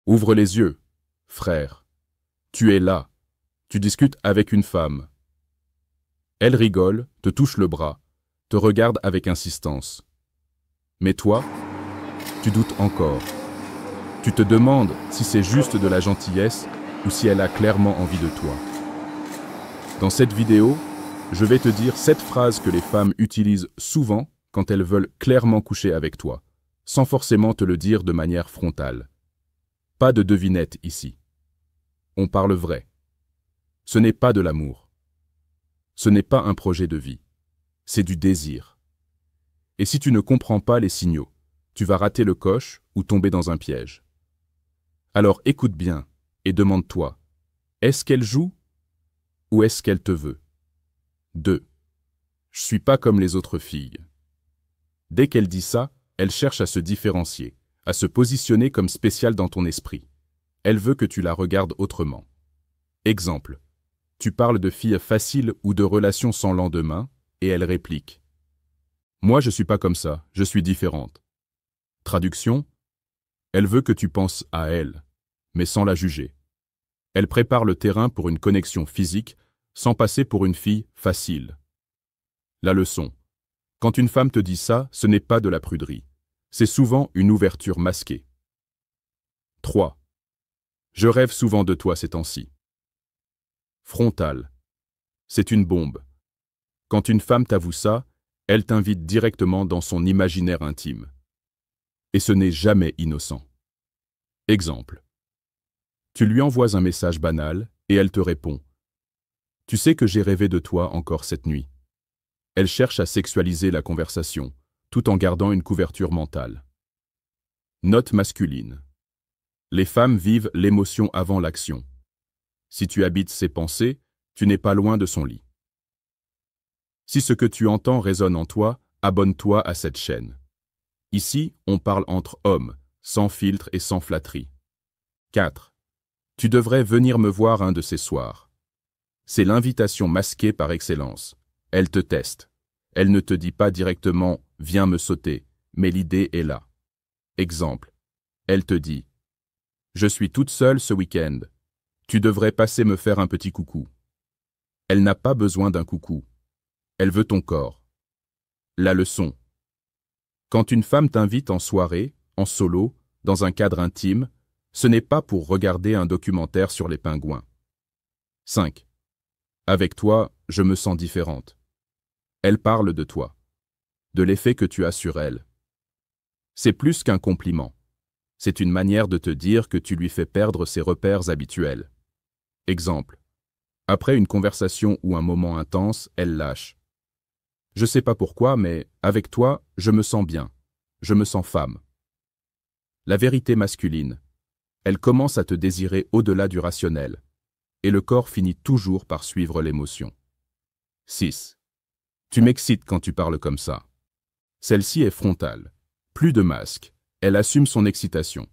Ouvre les yeux, frère. Tu es là. Tu discutes avec une femme. Elle rigole, te touche le bras, te regarde avec insistance. Mais toi, tu doutes encore. Tu te demandes si c'est juste de la gentillesse ou si elle a clairement envie de toi. Dans cette vidéo, je vais te dire 7 phrases que les femmes utilisent souvent quand elles veulent clairement coucher avec toi, sans forcément te le dire de manière frontale. Pas de devinette ici. On parle vrai. Ce n'est pas de l'amour. Ce n'est pas un projet de vie. C'est du désir. Et si tu ne comprends pas les signaux, tu vas rater le coche ou tomber dans un piège. Alors écoute bien et demande-toi, est-ce qu'elle joue ou est-ce qu'elle te veut? 2. Je suis pas comme les autres filles. Dès qu'elle dit ça, elle cherche à se différencier, à se positionner comme spéciale dans ton esprit. Elle veut que tu la regardes autrement. Exemple. Tu parles de filles faciles ou de relations sans lendemain, et elle réplique. Moi, je suis pas comme ça, je suis différente. Traduction. Elle veut que tu penses à elle, mais sans la juger. Elle prépare le terrain pour une connexion physique, sans passer pour une fille facile. La leçon. Quand une femme te dit ça, ce n'est pas de la pruderie. C'est souvent une ouverture masquée. 3. Je rêve souvent de toi ces temps-ci. Frontal. C'est une bombe. Quand une femme t'avoue ça, elle t'invite directement dans son imaginaire intime. Et ce n'est jamais innocent. Exemple. Tu lui envoies un message banal et elle te répond. Tu sais que j'ai rêvé de toi encore cette nuit. Elle cherche à sexualiser la conversation, tout en gardant une couverture mentale. Note masculine. Les femmes vivent l'émotion avant l'action. Si tu habites ses pensées, tu n'es pas loin de son lit. Si ce que tu entends résonne en toi, abonne-toi à cette chaîne. Ici, on parle entre hommes, sans filtre et sans flatterie. 4. Tu devrais venir me voir un de ces soirs. C'est l'invitation masquée par excellence. Elle te teste. Elle ne te dit pas directement « viens me sauter », mais l'idée est là. Exemple. Elle te dit « Je suis toute seule ce week-end. Tu devrais passer me faire un petit coucou. » Elle n'a pas besoin d'un coucou. Elle veut ton corps. La leçon. Quand une femme t'invite en soirée, en solo, dans un cadre intime, ce n'est pas pour regarder un documentaire sur les pingouins. 5. Avec toi, je me sens différente. Elle parle de toi, de l'effet que tu as sur elle. C'est plus qu'un compliment. C'est une manière de te dire que tu lui fais perdre ses repères habituels. Exemple. Après une conversation ou un moment intense, elle lâche. Je sais pas pourquoi, mais avec toi, je me sens bien. Je me sens femme. La vérité masculine. Elle commence à te désirer au-delà du rationnel. Et le corps finit toujours par suivre l'émotion. 6. Tu m'excites quand tu parles comme ça. Celle-ci est frontale. Plus de masque. Elle assume son excitation.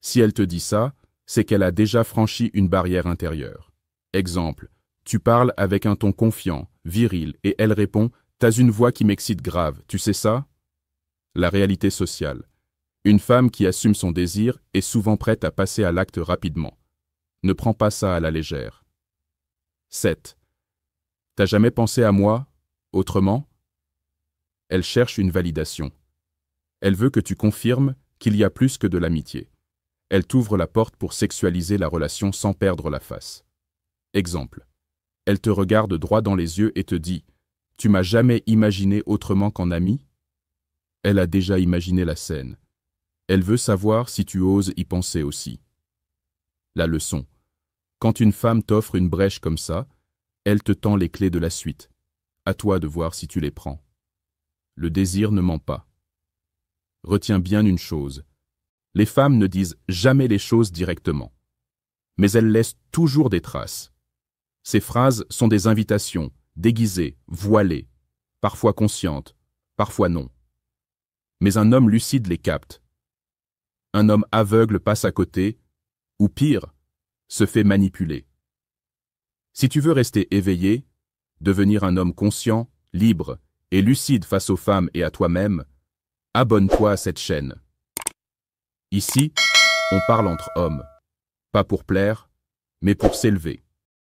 Si elle te dit ça, c'est qu'elle a déjà franchi une barrière intérieure. Exemple. Tu parles avec un ton confiant, viril, et elle répond « T'as une voix qui m'excite grave, tu sais ça ?» La réalité sociale. Une femme qui assume son désir est souvent prête à passer à l'acte rapidement. Ne prends pas ça à la légère. 7. T'as jamais pensé à moi, autrement? Elle cherche une validation. Elle veut que tu confirmes qu'il y a plus que de l'amitié. Elle t'ouvre la porte pour sexualiser la relation sans perdre la face. Exemple. Elle te regarde droit dans les yeux et te dit « Tu m'as jamais imaginé autrement qu'en ami ?» Elle a déjà imaginé la scène. Elle veut savoir si tu oses y penser aussi. La leçon. Quand une femme t'offre une brèche comme ça, elle te tend les clés de la suite. À toi de voir si tu les prends. Le désir ne ment pas. Retiens bien une chose. Les femmes ne disent jamais les choses directement. Mais elles laissent toujours des traces. Ces phrases sont des invitations, déguisées, voilées, parfois conscientes, parfois non. Mais un homme lucide les capte. Un homme aveugle passe à côté, ou pire, se fait manipuler. Si tu veux rester éveillé, devenir un homme conscient, libre et lucide face aux femmes et à toi-même, abonne-toi à cette chaîne. Ici, on parle entre hommes. Pas pour plaire, mais pour s'élever.